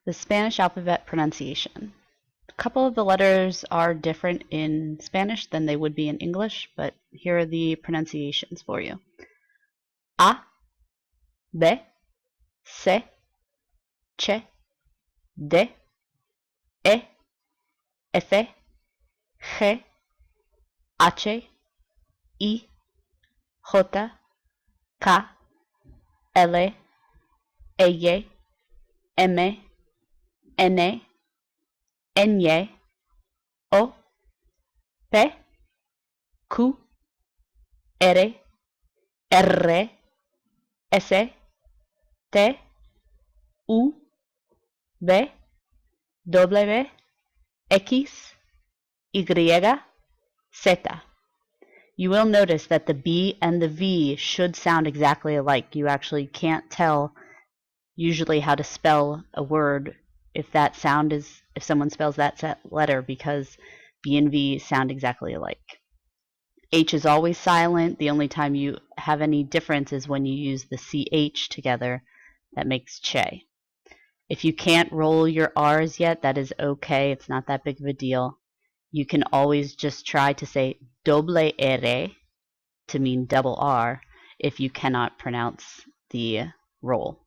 The Spanish alphabet pronunciation. A couple of the letters are different in Spanish than they would be in English, but here are the pronunciations for you. A, B, C, Ch, D, E, F, G, H, I, J, K, L, Y, M, N, Ñ, O, P, Q, R, R, S, T, U, V, W, X, Y, Z. You will notice that the B and the V should sound exactly alike. You actually can't tell usually how to spell a word if someone spells that letter, because B and V sound exactly alike. H is always silent. The only time you have any difference is when you use the CH together. That makes che. If you can't roll your R's yet, that is okay. It's not that big of a deal. You can always just try to say doble R to mean double R if you cannot pronounce the roll.